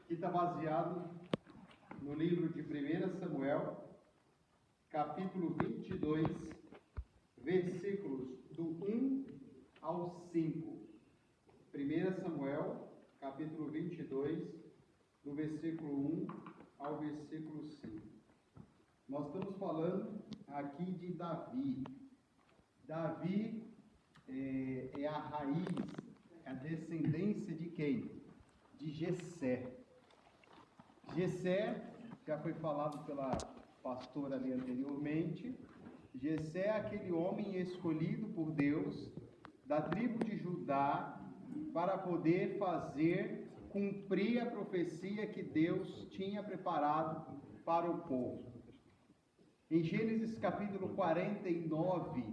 que está baseado no livro de 1 Samuel, capítulo 22, versículos do 1 ao 5. 1 Samuel, capítulo 22, do versículo 1 ao versículo 5. Nós estamos falando aqui de Davi. Davi é a raiz, a descendência de quem? De Jessé. Jessé, já foi falado pela pastora ali anteriormente, Jessé é aquele homem escolhido por Deus, da tribo de Judá, para poder cumprir a profecia que Deus tinha preparado para o povo. Em Gênesis capítulo 49,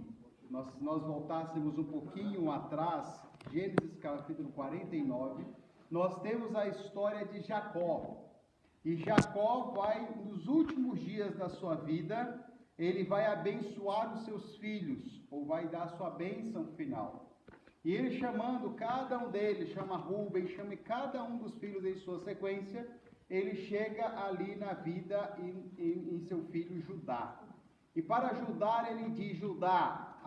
nós voltássemos um pouquinho atrás, Gênesis capítulo 49, nós temos a história de Jacó. E Jacó vai, nos últimos dias da sua vida, ele vai abençoar os seus filhos, ou vai dar a sua bênção final. E ele chamando cada um deles, chama Rúben, chama cada um dos filhos em sua sequência, ele chega ali na vida em seu filho Judá. E para ajudar, ele diz: Judá,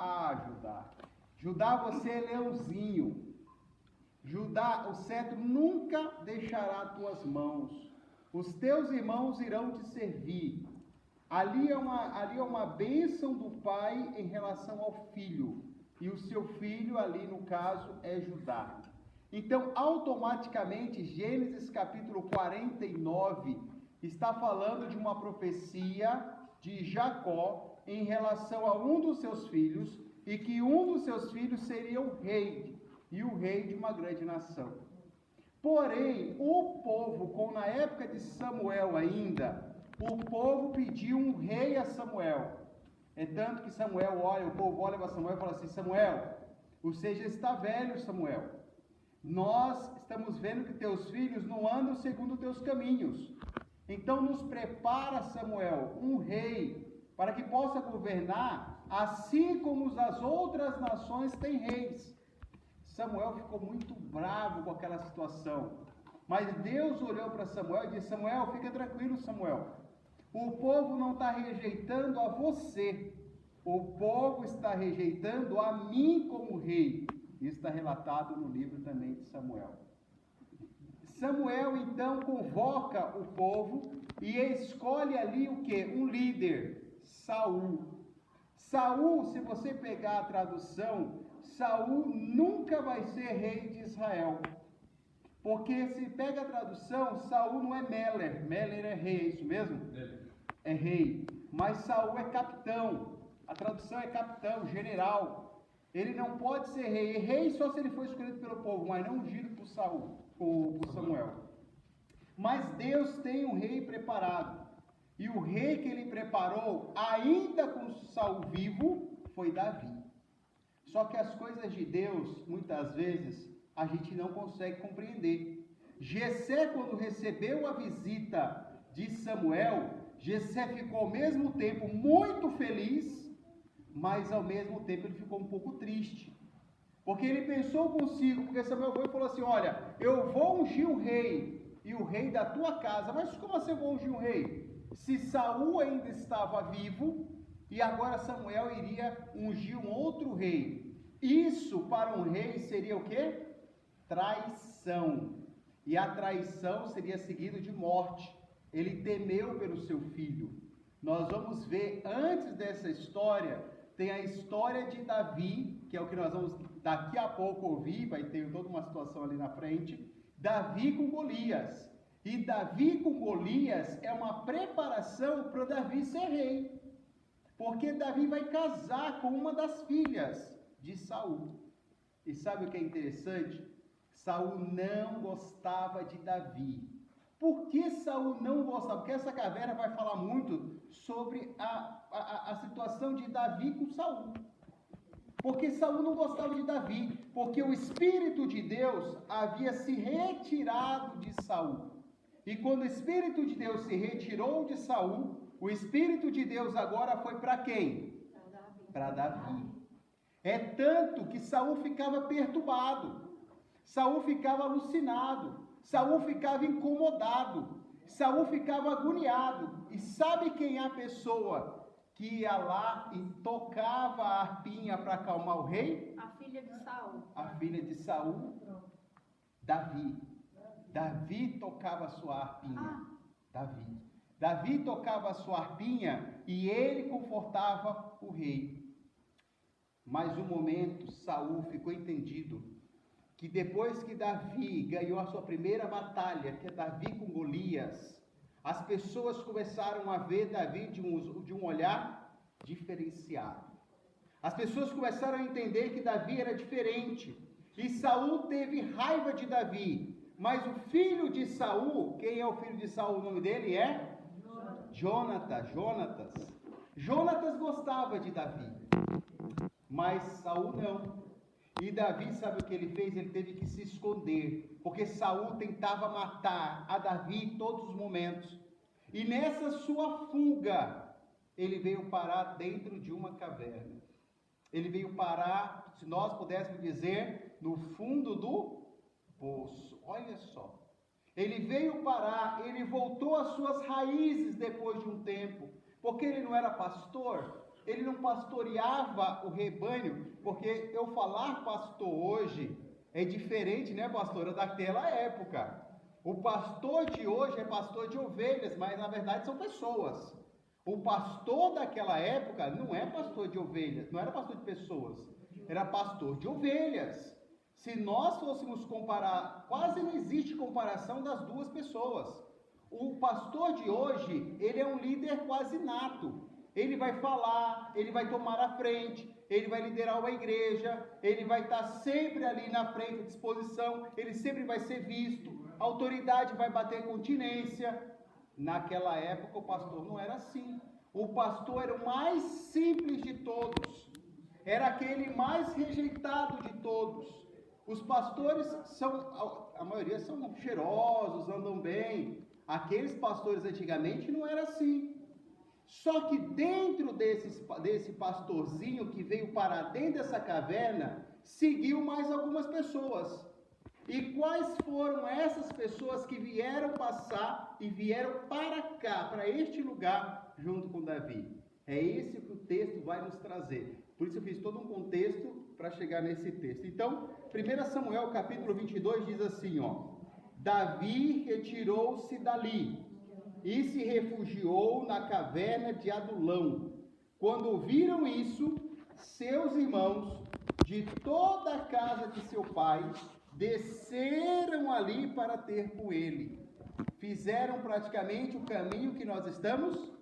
Judá, você é leãozinho. Judá, o cetro nunca deixará tuas mãos. Os teus irmãos irão te servir. Ali é uma bênção do pai em relação ao filho. E o seu filho ali, no caso, é Judá. Então, automaticamente, Gênesis capítulo 49 está falando de uma profecia de Jacó em relação a um dos seus filhos, e que um dos seus filhos seria o rei, e o rei de uma grande nação. Porém, o povo, na época de Samuel ainda, o povo pediu um rei a Samuel. É tanto que o povo olha para Samuel e fala assim: Samuel, você já está velho, Samuel. Nós estamos vendo que teus filhos não andam segundo teus caminhos. Então nos prepara, Samuel, um rei, para que possa governar, assim como as outras nações têm reis. Samuel ficou muito bravo com aquela situação. Mas Deus olhou para Samuel e disse: Samuel, fica tranquilo, Samuel. O povo não está rejeitando a você. O povo está rejeitando a mim como rei. Isso está relatado no livro também de Samuel. Samuel então convoca o povo e escolhe ali o quê? Um líder, Saul. Saul, se você pegar a tradução, Saul nunca vai ser rei de Israel. Porque se pega a tradução, Saul não é Meller. Meller é rei, é isso mesmo? É rei. Mas Saul é capitão. A tradução é capitão, general. Ele não pode ser rei. É rei só se ele for escolhido pelo povo, mas não ungido por Samuel. Mas Deus tem um rei preparado. E o rei que ele preparou, ainda com Saul vivo, foi Davi. Só que as coisas de Deus, muitas vezes, a gente não consegue compreender. Jessé, quando recebeu a visita de Samuel, Jessé ficou ao mesmo tempo muito feliz, mas ao mesmo tempo ele ficou um pouco triste. Porque ele pensou consigo, porque Samuel foi e falou assim: olha, eu vou ungir um rei, e o rei da tua casa. Mas como assim eu vou ungir um rei? Se Saul ainda estava vivo, e agora Samuel iria ungir um outro rei. Isso para um rei seria o quê? Traição. E a traição seria seguido de morte. Ele temeu pelo seu filho. Nós vamos ver, antes dessa história, tem a história de Davi, que é o que nós vamos daqui a pouco ouvir, vai ter toda uma situação ali na frente. Davi com Golias. E Davi com Golias é uma preparação para Davi ser rei. Porque Davi vai casar com uma das filhas de Saul. E sabe o que é interessante? Saul não gostava de Davi. Por que Saul não gostava? Porque essa caverna vai falar muito sobre a situação de Davi com Saul. Porque Saul não gostava de Davi, porque o Espírito de Deus havia se retirado de Saul. E quando o Espírito de Deus se retirou de Saul, o Espírito de Deus agora foi para quem? Para Davi. É tanto que Saul ficava perturbado, Saul ficava alucinado, Saul ficava incomodado, Saul ficava agoniado. E sabe quem é a pessoa que ia lá e tocava a harpinha para acalmar o rei? A filha de Saul. A filha de Saul, Davi. Davi tocava a sua harpinha. Davi tocava a sua harpinha e ele confortava o rei. Mas um momento, Saul ficou entendido que depois que Davi ganhou a sua primeira batalha, que é Davi com Golias, as pessoas começaram a ver Davi de um olhar diferenciado. As pessoas começaram a entender que Davi era diferente. E Saul teve raiva de Davi. Mas o filho de Saul, quem é o filho de Saul? O nome dele é? Jonatas. Jonatas gostava de Davi. Mas Saul não. E Davi, sabe o que ele fez? Ele teve que se esconder, porque Saul tentava matar a Davi em todos os momentos. E nessa sua fuga, ele veio parar dentro de uma caverna. Ele veio parar, se nós pudéssemos dizer, no fundo do poço. Olha só. Ele veio parar, ele voltou às suas raízes depois de um tempo, porque ele não era pastor. Ele não pastoreava o rebanho, porque eu falar pastor hoje é diferente, né, pastora, daquela época. O pastor de hoje é pastor de ovelhas, mas na verdade são pessoas. O pastor daquela época não é pastor de ovelhas, não era pastor de pessoas, era pastor de ovelhas. Se nós fôssemos comparar, quase não existe comparação das duas pessoas. O pastor de hoje, ele é um líder quase nato. Ele vai falar, ele vai tomar a frente, ele vai liderar uma igreja, ele vai estar sempre ali na frente, à disposição, ele sempre vai ser visto, a autoridade vai bater continência. Naquela época o pastor não era assim. O pastor era o mais simples de todos, era aquele mais rejeitado de todos. Os pastores a maioria são cheirosos, andam bem. Aqueles pastores antigamente não era assim. Só que dentro desse pastorzinho que veio parar dentro dessa caverna, seguiu mais algumas pessoas. E quais foram essas pessoas que vieram passar e vieram para cá, para este lugar, junto com Davi? É esse que o texto vai nos trazer. Por isso eu fiz todo um contexto para chegar nesse texto. Então, 1 Samuel capítulo 22 diz assim, Davi retirou-se dali e se refugiou na caverna de Adulão. Quando ouviram isso, seus irmãos de toda a casa de seu pai desceram ali para ter com ele. Fizeram praticamente o caminho que nós estamos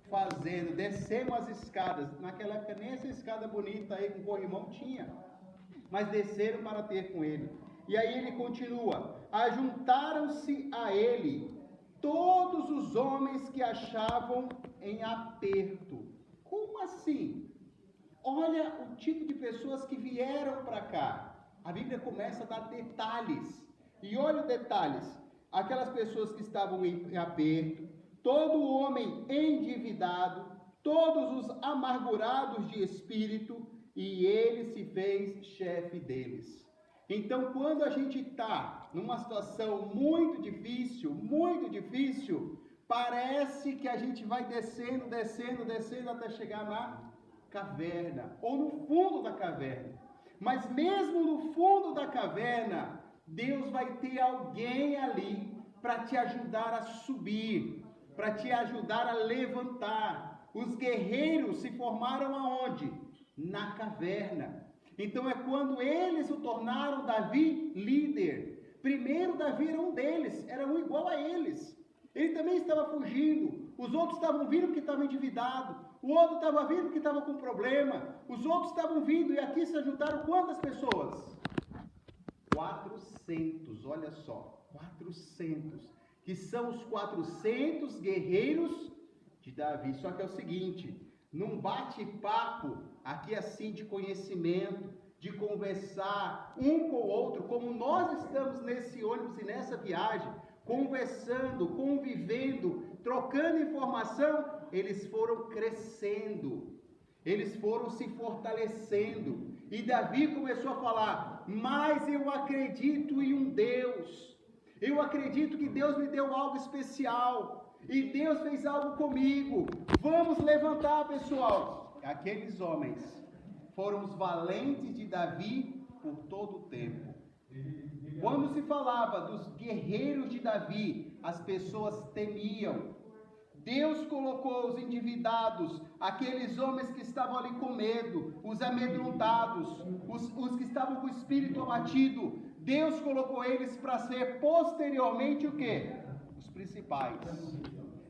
fazendo. Descemos as escadas. Naquela época nem essa escada bonita aí com corrimão tinha. Mas desceram para ter com ele. E aí ele continua. Ajuntaram-se a ele todos os homens que achavam em aperto. Como assim? Olha o tipo de pessoas que vieram para cá. A Bíblia começa a dar detalhes. E olha os detalhes. Aquelas pessoas que estavam em aperto, todo homem endividado, todos os amargurados de espírito, e ele se fez chefe deles. Então, quando a gente está numa situação muito difícil, parece que a gente vai descendo até chegar na caverna, ou no fundo da caverna. Mas mesmo no fundo da caverna, Deus vai ter alguém ali para te ajudar a subir, para te ajudar a levantar. Os guerreiros se formaram aonde? Na caverna. Então é quando eles o tornaram Davi líder. Primeiro Davi era um deles, era um igual a eles. Ele também estava fugindo, os outros estavam vindo porque estavam endividados, o outro estava vindo porque estava com problema, os outros estavam vindo e aqui se juntaram quantas pessoas? 400, olha só, 400, que são os 400 guerreiros de Davi. Só que é o seguinte, num bate-papo, aqui assim de conhecimento, de conversar um com o outro, como nós estamos nesse ônibus e nessa viagem, conversando, convivendo, trocando informação, eles foram crescendo, eles foram se fortalecendo, e Davi começou a falar, mas eu acredito em um Deus, Eu acredito que Deus me deu algo especial. E Deus fez algo comigo. Vamos levantar, pessoal. Aqueles homens foram os valentes de Davi por todo o tempo. Quando se falava dos guerreiros de Davi, as pessoas temiam. Deus colocou os endividados, aqueles homens que estavam ali com medo, os amedrontados, os que estavam com o espírito abatido. Deus colocou eles para ser posteriormente o quê? Os principais.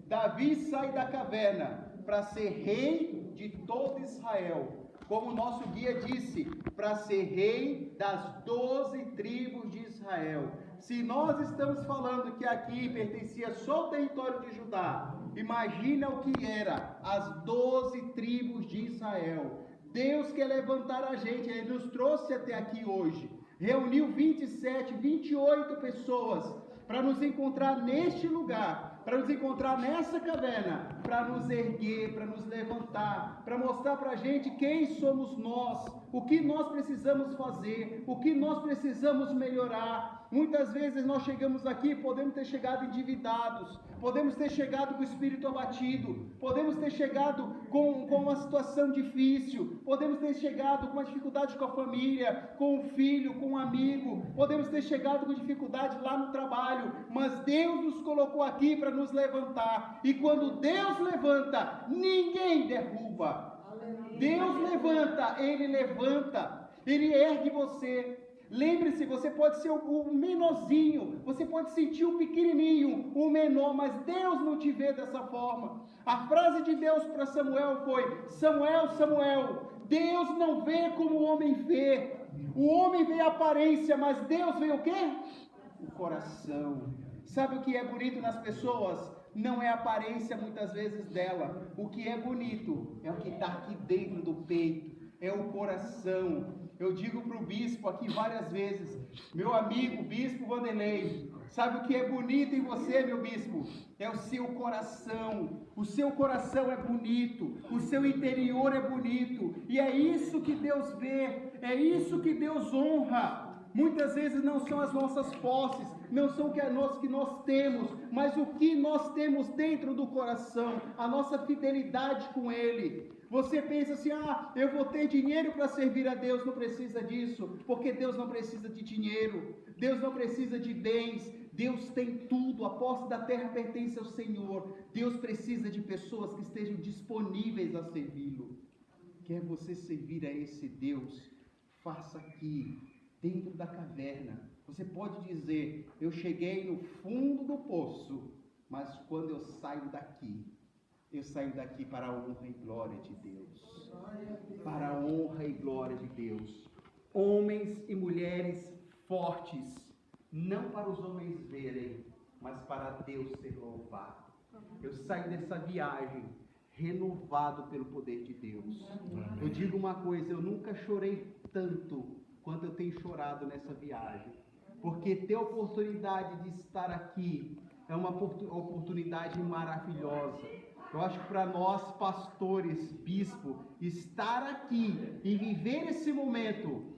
Davi sai da caverna para ser rei de todo Israel. Como o nosso guia disse, para ser rei das 12 tribos de Israel. Se nós estamos falando que aqui pertencia só ao território de Judá, imagina o que era as 12 tribos de Israel. Deus quer levantar a gente, Ele nos trouxe até aqui hoje. Reuniu 27, 28 pessoas para nos encontrar neste lugar, para nos encontrar nessa caverna, para nos erguer, para nos levantar, para mostrar para a gente quem somos nós, o que nós precisamos fazer, o que nós precisamos melhorar. Muitas vezes nós chegamos aqui, podemos ter chegado endividados, podemos ter chegado com o espírito abatido, podemos ter chegado com uma situação difícil, podemos ter chegado com uma dificuldade com a família, com o filho, com um amigo, podemos ter chegado com dificuldade lá no trabalho, mas Deus nos colocou aqui para nos levantar, e quando Deus levanta, ninguém derruba. Deus levanta, Ele ergue você. Lembre-se, você pode ser o menorzinho, você pode sentir o pequenininho, o menor, mas Deus não te vê dessa forma. A frase de Deus para Samuel foi: Samuel, Samuel, Deus não vê como o homem vê. O homem vê a aparência, mas Deus vê o quê? O coração. Sabe o que é bonito nas pessoas? Não é a aparência muitas vezes dela. O que é bonito é o que está aqui dentro do peito, é o coração. Eu digo para o bispo aqui várias vezes, meu amigo, bispo Vanderlei, sabe o que é bonito em você, meu bispo? É o seu coração. O seu coração é bonito, o seu interior é bonito, e é isso que Deus vê, é isso que Deus honra. Muitas vezes não são as nossas posses, não são o que nós temos, mas o que nós temos dentro do coração, a nossa fidelidade com Ele. Você pensa assim, eu vou ter dinheiro para servir a Deus. Não precisa disso, porque Deus não precisa de dinheiro, Deus não precisa de bens, Deus tem tudo, a posse da terra pertence ao Senhor. Deus precisa de pessoas que estejam disponíveis a servi-lo. Quer você servir a esse Deus? Faça aqui, dentro da caverna. Você pode dizer, eu cheguei no fundo do poço, mas quando eu saio daqui para a honra e glória de Deus. Para a honra e glória de Deus. Homens e mulheres fortes, não para os homens verem, mas para Deus ser louvado. Eu saio dessa viagem renovado pelo poder de Deus. Eu digo uma coisa, eu nunca chorei tanto quanto eu tenho chorado nessa viagem. Porque ter a oportunidade de estar aqui é uma oportunidade maravilhosa. Eu acho que para nós, pastores, bispo, estar aqui e viver esse momento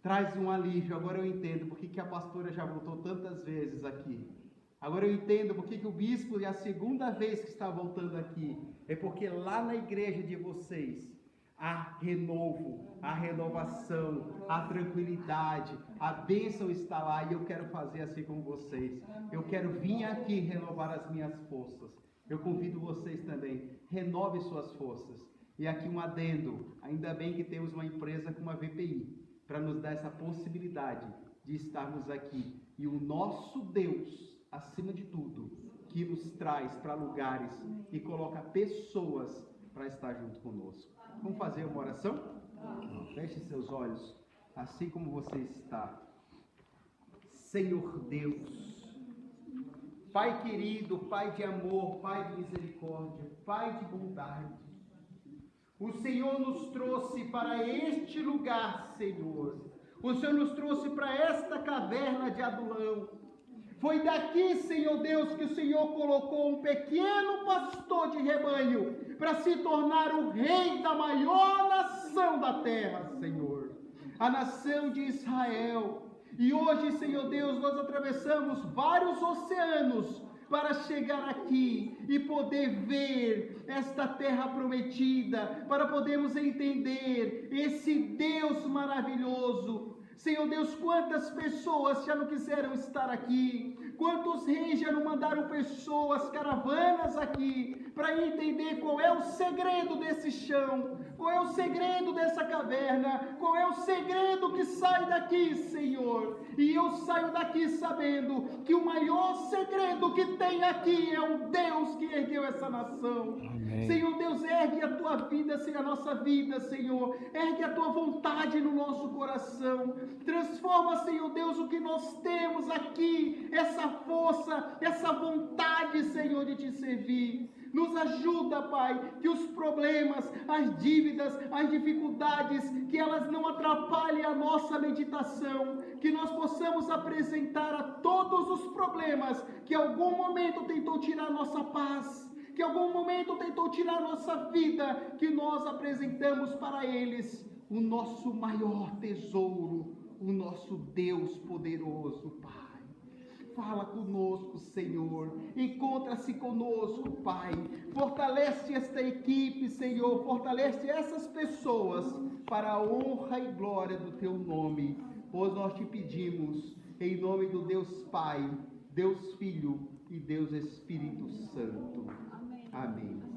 traz um alívio. Agora eu entendo porque que a pastora já voltou tantas vezes aqui. Agora eu entendo porque que o bispo é a segunda vez que está voltando aqui. É porque lá na igreja de vocês há renovo, a renovação, a tranquilidade, a bênção está lá, e eu quero fazer assim com vocês. Eu quero vir aqui renovar as minhas forças. Eu convido vocês também, renove suas forças. E aqui um adendo, ainda bem que temos uma empresa como a VPI, para nos dar essa possibilidade de estarmos aqui. E o nosso Deus, acima de tudo, que nos traz para lugares e coloca pessoas para estar junto conosco. Vamos fazer uma oração? Feche seus olhos, assim como você está. Senhor Deus, Pai querido, Pai de amor, Pai de misericórdia, Pai de bondade, o Senhor nos trouxe para este lugar, Senhor. O Senhor nos trouxe para esta caverna de Adulão. Foi daqui, Senhor Deus, que o Senhor colocou um pequeno pastor de rebanho para se tornar o rei da maior nação da terra, Senhor. A nação de Israel. E hoje, Senhor Deus, nós atravessamos vários oceanos para chegar aqui e poder ver esta terra prometida, para podermos entender esse Deus maravilhoso. Senhor Deus, quantas pessoas já não quiseram estar aqui, quantos reis já não mandaram pessoas, caravanas aqui, para entender qual é o segredo desse chão, qual é o segredo dessa caverna, qual é o segredo que sai daqui, Senhor. E eu saio daqui sabendo que o maior segredo que tem aqui é o Deus que ergueu essa nação. Amém. Senhor Deus, ergue a tua vida, a nossa vida, Senhor. Ergue a tua vontade no nosso coração. Transforma, Senhor Deus, o que nós temos aqui, essa força, essa vontade, Senhor, de te servir. Nos ajuda, Pai, que os problemas, as dívidas, as dificuldades, que elas não atrapalhem a nossa meditação, que nós possamos apresentar a todos os problemas que em algum momento tentou tirar a nossa paz, que em algum momento tentou tirar a nossa vida, que nós apresentamos para eles o nosso maior tesouro, o nosso Deus poderoso, Pai. Fala conosco, Senhor. Encontra-se conosco, Pai. Fortalece esta equipe, Senhor. Fortalece essas pessoas para a honra e glória do Teu nome. Pois nós te pedimos, em nome do Deus Pai, Deus Filho e Deus Espírito Santo. Amém.